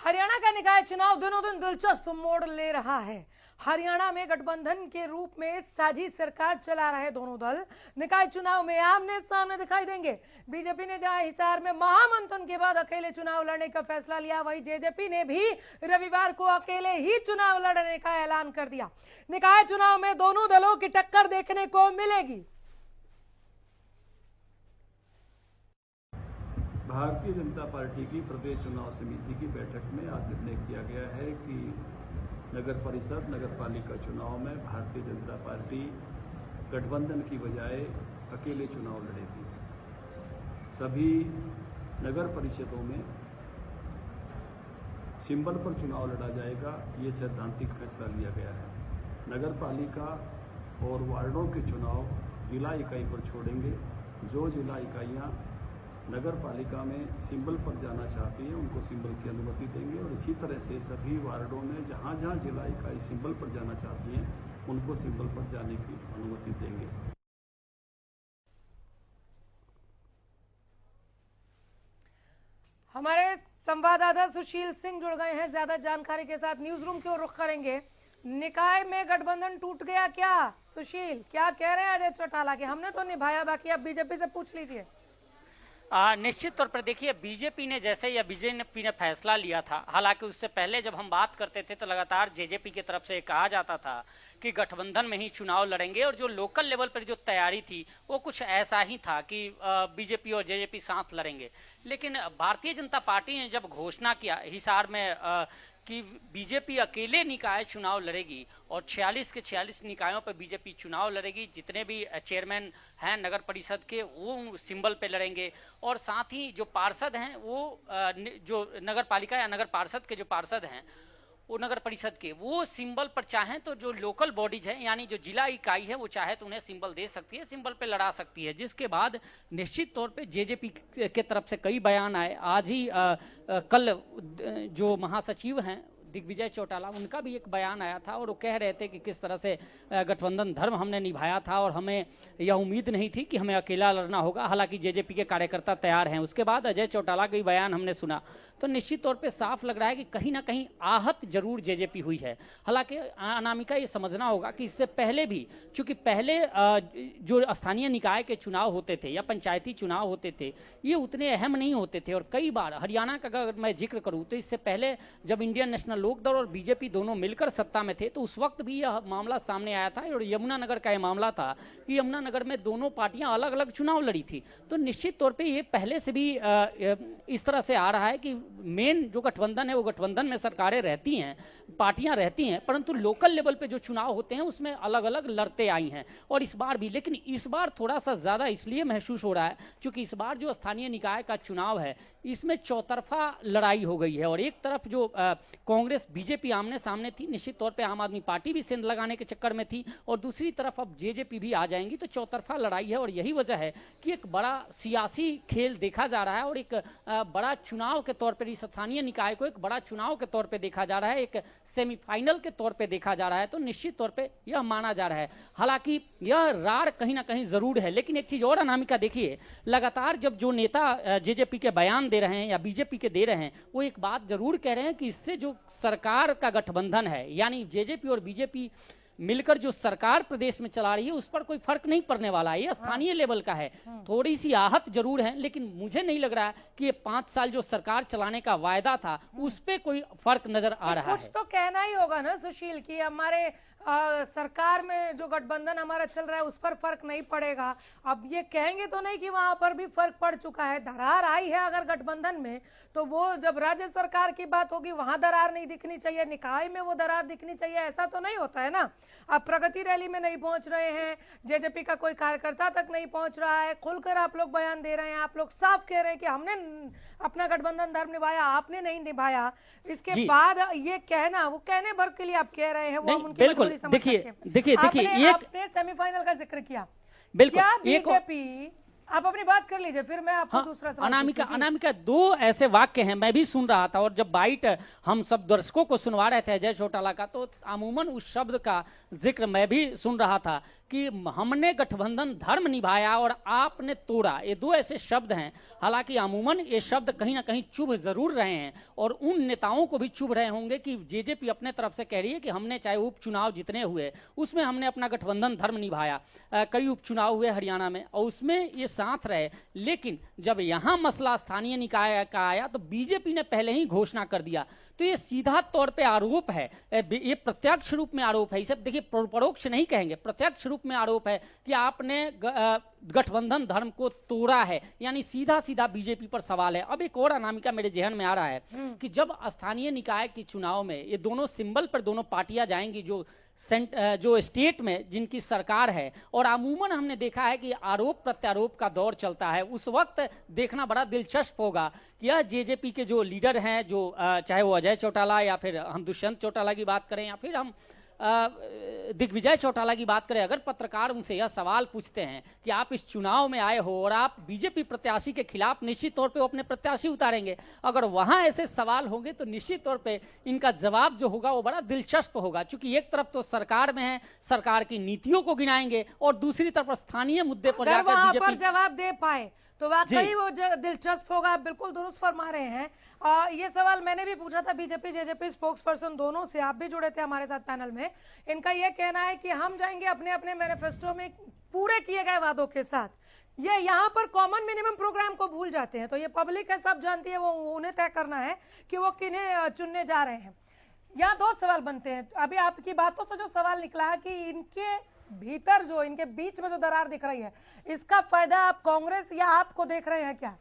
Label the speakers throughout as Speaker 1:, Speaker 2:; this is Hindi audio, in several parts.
Speaker 1: हरियाणा का निकाय चुनाव दिनों दिन दिलचस्प मोड़ ले रहा है। हरियाणा में गठबंधन के रूप में साझी सरकार चला रहे दोनों दल निकाय चुनाव में आमने सामने दिखाई देंगे। बीजेपी ने जहां हिसार में महामंथन के बाद अकेले चुनाव लड़ने का फैसला लिया, वहीं जेजेपी ने भी रविवार को अकेले ही चुनाव लड़ने का ऐलान कर दिया। निकाय चुनाव में दोनों दलों की टक्कर देखने को मिलेगी।
Speaker 2: भारतीय जनता पार्टी की प्रदेश चुनाव समिति की बैठक में आज निर्णय किया गया है कि नगर परिषद नगर पालिका चुनाव में भारतीय जनता पार्टी गठबंधन की बजाय अकेले चुनाव लड़ेगी। सभी नगर परिषदों में सिंबल पर चुनाव लड़ा जाएगा, ये सैद्धांतिक फैसला लिया गया है। नगर पालिका और वार्डों के चुनाव जिला इकाई पर छोड़ेंगे। जो जिला इकाइयां नगर पालिका में सिंबल पर जाना चाहती हैं उनको सिंबल की अनुमति देंगे, और इसी तरह से सभी वार्डों में जहां जहां जिला इकाई सिंबल पर जाना चाहती हैं उनको सिंबल पर जाने की अनुमति देंगे।
Speaker 1: हमारे संवाददाता सुशील सिंह जुड़ गए हैं ज्यादा जानकारी के साथ। न्यूज रूम की ओर रुख करेंगे। निकाय में गठबंधन टूट गया क्या? सुशील, क्या कह रहे हैं अजय चौटाला के? हमने तो निभाया, बाकी आप बीजेपी से पूछ लीजिए।
Speaker 3: निश्चित तौर पर देखिए, बीजेपी ने जैसे या बीजेपी ने फैसला लिया था, हालांकि उससे पहले जब हम बात करते थे तो लगातार जेजेपी की तरफ से कहा जाता था कि गठबंधन में ही चुनाव लड़ेंगे, और जो लोकल लेवल पर जो तैयारी थी वो कुछ ऐसा ही था कि बीजेपी और जेजेपी साथ लड़ेंगे। लेकिन भारतीय जनता पार्टी ने जब घोषणा किया हिसार में कि बीजेपी अकेले निकाय चुनाव लड़ेगी और 46 के 46 निकायों पर बीजेपी चुनाव लड़ेगी, जितने भी चेयरमैन हैं नगर परिषद के वो सिंबल पे लड़ेंगे, और साथ ही जो पार्षद हैं वो जो नगर पालिका या नगर पार्षद के जो पार्षद हैं वो नगर परिषद के वो सिंबल पर चाहें तो जो लोकल बॉडीज हैं यानी जो जिला इकाई है वो चाहे तो उन्हें सिंबल दे सकती है, सिंबल पे लड़ा सकती है। जिसके बाद निश्चित तौर पे जेजेपी के तरफ से कई बयान आए। आज ही कल जो महासचिव हैं दिग्विजय चौटाला, उनका भी एक बयान आया था और वो कह रहे थे कि किस तरह से गठबंधन धर्म हमने निभाया था और हमें यह उम्मीद नहीं थी कि हमें अकेला लड़ना होगा। हालांकि जेजेपी के कार्यकर्ता तैयार हैं। उसके बाद अजय चौटाला का बयान हमने सुना तो निश्चित तौर पे साफ लग रहा है कि कहीं ना कहीं आहत जरूर जेजेपी हुई है। हालांकि अनामिका ये समझना होगा कि इससे पहले भी, चूंकि पहले जो स्थानीय निकाय के चुनाव होते थे या पंचायती चुनाव होते थे ये उतने अहम नहीं होते थे, और कई बार हरियाणा का अगर मैं जिक्र करूं तो इससे पहले जब इंडियन नेशनल लोकदल और बीजेपी दोनों मिलकर सत्ता में थे तो उस वक्त भी यह मामला सामने आया था, और यमुनानगर का यह मामला था कि यमुनानगर में दोनों पार्टियां अलग अलग चुनाव लड़ी थी। तो निश्चित तौर पर यह पहले से भी इस तरह से आ रहा है कि मेन जो गठबंधन है वो गठबंधन में सरकारें रहती हैं, पार्टियां रहती हैं, परंतु लोकल लेवल पे जो चुनाव होते हैं उसमें अलग अलग लड़ते आई हैं, और इस बार भी। लेकिन इस बार थोड़ा सा ज्यादा इसलिए महसूस हो रहा है क्योंकि इस बार जो स्थानीय निकाय का चुनाव है इसमें चौतरफा लड़ाई हो गई है, और एक तरफ जो कांग्रेस बीजेपी आमने सामने थी, निश्चित तौर पे आम आदमी पार्टी भी सेंध लगाने के चक्कर में थी, और दूसरी तरफ अब जेजेपी भी आ जाएंगी, तो चौतरफा लड़ाई है। और यही वजह है कि एक बड़ा सियासी खेल देखा जा रहा है, और एक बड़ा चुनाव के तौर पर स्थानीय निकाय को एक बड़ा चुनाव के तौर पे देखा जा रहा है, एक सेमीफाइनल के तौर पे देखा जा रहा है। तो निश्चित तौर पे यह माना जा रहा है। हालांकि यह रार कहीं ना कहीं जरूर है। लेकिन एक चीज और अनामिका देखिए, लगातार जब जो नेता जेजेपी के बयान दे रहे हैं या बीजेपी के दे रहे हैं वो एक बात जरूर कह रहे हैं कि इससे जो सरकार का गठबंधन है यानी जेजेपी और बीजेपी मिलकर जो सरकार प्रदेश में चला रही है उस पर कोई फर्क नहीं पड़ने वाला है। ये स्थानीय लेवल का है, थोड़ी सी आहत जरूर है, लेकिन मुझे नहीं लग रहा है कि ये 5 साल जो सरकार चलाने का वायदा था उस पे कोई फर्क नजर आ रहा है।
Speaker 1: कुछ तो कहना ही होगा ना सुशील कि हमारे सरकार में जो गठबंधन हमारा चल रहा है उस पर फर्क नहीं पड़ेगा। अब ये कहेंगे तो नहीं कि वहां पर भी फर्क पड़ चुका है, दरार आई है अगर गठबंधन में, तो वो जब राज्य सरकार की बात होगी वहां दरार नहीं दिखनी चाहिए, निकाय में वो दरार दिखनी चाहिए, ऐसा तो नहीं होता है ना। अब प्रगति रैली में नहीं पहुंच रहे हैं, जेजेपी का कोई कार्यकर्ता तक नहीं पहुंच रहा है, खुलकर आप लोग बयान दे रहे हैं, आप लोग साफ कह रहे हैं कि हमने अपना गठबंधन धर्म निभाया, आपने नहीं निभाया। इसके बाद ये कहना, वो कहने भर के लिए आप कह रहे हैं, वो हम उनकी मजबूरी समझ सकते हैं।
Speaker 3: देखिए
Speaker 1: आपने सेमीफाइनल का जिक्र किया, क्या बीजेपी, आप अपनी बात कर लीजिए फिर मैं आपको दूसरा सवाल।
Speaker 3: अनामिका 2 ऐसे वाक्य हैं, मैं भी सुन रहा था, और जब बाइट हम सब दर्शकों को सुनवा रहे थे अजय चौटाला का तो अमूमन उस शब्द का जिक्र मैं भी सुन रहा था कि हमने गठबंधन धर्म निभाया और आपने तोड़ा, ये दो ऐसे शब्द हैं। हालांकि अमूमन ये शब्द कहीं ना कहीं चुभ जरूर रहे हैं और उन नेताओं को भी चुभ रहे होंगे कि जेजेपी अपने तरफ से कह रही है कि हमने चाहे उपचुनाव जितने हुए उसमें हमने अपना गठबंधन धर्म निभाया। कई उपचुनाव हुए हरियाणा में और उसमें ये साथ रहे, लेकिन जब यहां मसला स्थानीय निकाय का आया तो बीजेपी ने पहले ही घोषणा कर दिया। तो ये सीधा तौर पे आरोप है, ये प्रत्यक्ष रूप में आरोप है, इसे देखिए परोक्ष नहीं कहेंगे, प्रत्यक्ष रूप में आरोप है कि आपने गठबंधन धर्म को तोड़ा है, यानी सीधा सीधा बीजेपी पर सवाल है। अब एक और अनामिका मेरे जहन में आ रहा है कि जब स्थानीय निकाय के चुनाव में ये दोनों सिंबल पर दोनों पार्टियां जाएंगी जो स्टेट में जिनकी सरकार है, और अमूमन हमने देखा है कि आरोप प्रत्यारोप का दौर चलता है, उस वक्त देखना बड़ा दिलचस्प होगा कि यह जेजेपी के जो लीडर हैं, जो चाहे वो अजय चौटाला या फिर हम दुष्यंत चौटाला की बात करें या फिर हम दिग्विजय चौटाला की बात करें, अगर पत्रकार उनसे यह सवाल पूछते हैं कि आप इस चुनाव में आए हो और आप बीजेपी प्रत्याशी के खिलाफ, निश्चित तौर पे वो अपने प्रत्याशी उतारेंगे। अगर वहां ऐसे सवाल होंगे तो निश्चित तौर पे इनका जवाब जो होगा वो बड़ा दिलचस्प होगा, क्योंकि एक तरफ तो सरकार में है, सरकार की नीतियों को गिनाएंगे और दूसरी तरफ स्थानीय मुद्दे पर जाकर बीजेपी
Speaker 1: जवाब दे पाए तो वाकई वो दिलचस्प होगा। बिल्कुल दुरुस्त फरमा रहे हैं। ये सवाल मैंने भी पूछा था बीजेपी जेजेपी स्पोक्स पर्सन दोनों से, आप भी जुड़े थे हमारे साथ पैनल में। इनका यह कहना है कि हम जाएंगे अपने अपने मैनिफेस्टो में पूरे किए गए वादों के साथ, ये यहाँ पर कॉमन मिनिमम प्रोग्राम को भूल जाते हैं। तो ये पब्लिक है, सब जानती है, वो उन्हें तय करना है कि वो किन्हें चुनने जा रहे हैं। यहाँ दो सवाल बनते हैं। अभी आपकी बातों से जो सवाल निकला है कि इनके भीतर जो, इनके बीच में जो दरार दिख रही है, इसका फायदा आप कांग्रेस या आपको देख रहे हैं क्या?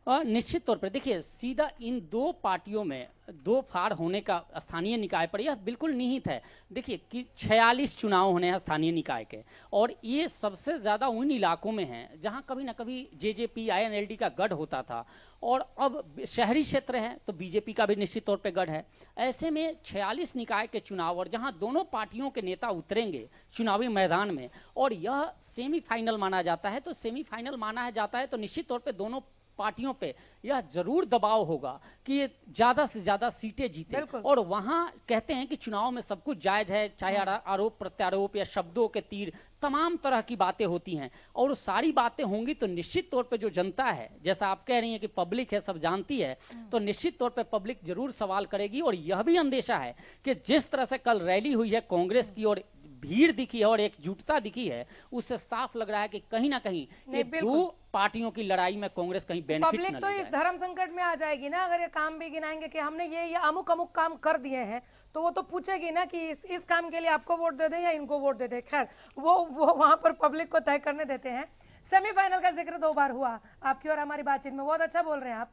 Speaker 3: निश्चित तौर पर देखिए, सीधा इन दो पार्टियों में दो फाड़ होने का स्थानीय निकाय पर यह बिल्कुल निहित है। देखिए कि 46 चुनाव होने हैं स्थानीय निकाय के, और ये सबसे ज्यादा उन इलाकों में है जहां कभी ना कभी जेजेपी आईएनएलडी का गढ़ होता था, और अब शहरी क्षेत्र है तो बीजेपी का भी निश्चित तौर पे गढ़ है। ऐसे में 46 निकाय के चुनाव, और जहां दोनों पार्टियों के नेता उतरेंगे चुनावी मैदान में, और यह सेमीफाइनल माना जाता है, तो सेमीफाइनल माना जाता है तो निश्चित तौर पर दोनों पार्टियों पे यह जरूर दबाव होगा कि ये ज्यादा से ज्यादा सीटें जीते। और वहां कहते हैं कि चुनाव में सब कुछ जायज है, चाहे आरोप प्रत्यारोप या शब्दों के तीर, तमाम तरह की बातें होती हैं, और सारी बातें होंगी तो निश्चित तौर पे जो जनता है, जैसा आप कह रही हैं कि पब्लिक है, सब जानती है, तो निश्चित तौर पे पब्लिक जरूर सवाल करेगी। और यह भी अंदेशा है कि जिस तरह से कल रैली हुई है कांग्रेस की और भीड़ दिखी है और एकजुटता दिखी है, उससे साफ लग रहा है कि कहीं ना कहीं ये दो पार्टियों की लड़ाई में कांग्रेस कहीं बेनिफिट न ले जाए।
Speaker 1: पब्लिक तो इस धर्म संकट में आ जाएगी ना, अगर ये काम भी गिनाएंगे कि हमने ये अमुक अमुक काम कर दिए हैं, तो वो तो पूछेगी ना कि इस काम के लिए आपको वोट दे दें या इनको वोट दे दें। खैर वो वहां पर पब्लिक को तय करने देते हैं। सेमीफाइनल का जिक्र 2 बार हुआ आपकी और हमारी बातचीत में, बहुत अच्छा बोल रहे हैं आप।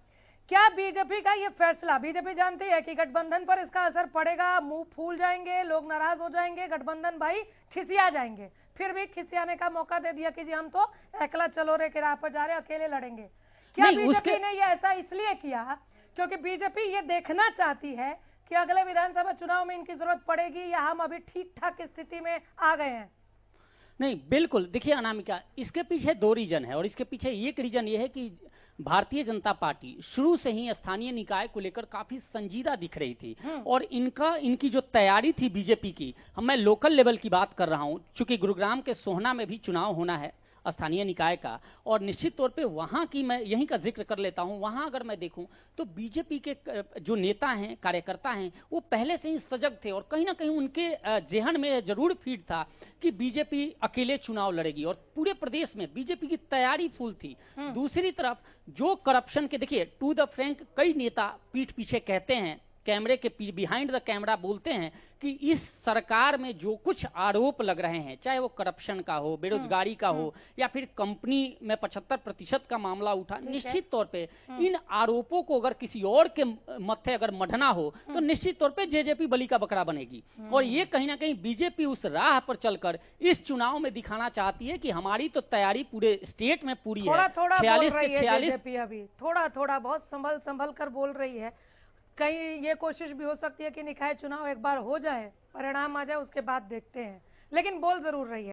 Speaker 1: क्या बीजेपी का ये फैसला, बीजेपी जानती है कि गठबंधन पर इसका असर पड़ेगा, मुंह फूल जाएंगे, लोग नाराज हो जाएंगे, गठबंधन भाई खिसिया जाएंगे, फिर भी खिसियाने का मौका दे दिया कि जी हम तो एकला चलो रे के राह पर जा रहे, अकेले लड़ेंगे। क्या बीजेपी ने ये ऐसा इसलिए किया क्योंकि बीजेपी ये देखना चाहती है कि अगले विधानसभा चुनाव में इनकी जरूरत पड़ेगी या हम अभी ठीक ठाक स्थिति में आ गए हैं?
Speaker 3: नहीं, बिल्कुल। देखिए अनामिका, इसके पीछे 2 रीजन है, और इसके पीछे एक रीजन ये है कि भारतीय जनता पार्टी शुरू से ही स्थानीय निकाय को लेकर काफी संजीदा दिख रही थी, और इनकी जो तैयारी थी बीजेपी की, मैं लोकल लेवल की बात कर रहा हूं, चूंकि गुरुग्राम के सोहना में भी चुनाव होना है स्थानीय निकाय का, और निश्चित तौर पे वहां की मैं यहीं का जिक्र कर लेता हूं। वहां अगर मैं देखूं तो बीजेपी के जो नेता हैं, कार्यकर्ता हैं, वो पहले से ही सजग थे, और कहीं ना कहीं उनके जेहन में जरूर फीड था कि बीजेपी अकेले चुनाव लड़ेगी, और पूरे प्रदेश में बीजेपी की तैयारी फुल थी। दूसरी तरफ जो करप्शन के, देखिए टू द फ्रैंक, कई नेता पीठ पीछे कहते हैं, कैमरे के बिहाइंड द कैमरा बोलते हैं कि इस सरकार में जो कुछ आरोप लग रहे हैं, चाहे वो करप्शन का हो, बेरोजगारी का हो, या फिर कंपनी में 75% का मामला उठा, निश्चित तौर पे इन आरोपों को अगर किसी और के मत्थे अगर मढ़ना हो तो निश्चित तौर पे जेजेपी बलि का बकरा बनेगी। और ये कहीं ना कहीं बीजेपी उस राह पर चलकर इस चुनाव में दिखाना चाहती है कि हमारी तो तैयारी पूरे स्टेट में पूरी है।
Speaker 1: 46 के 46 अभी थोड़ा बहुत संभल कर बोल रही है। कहीं ये कोशिश भी हो सकती है कि निकाय चुनाव एक बार हो जाए, परिणाम आ जाए, उसके बाद देखते हैं, लेकिन बोल जरूर रही है।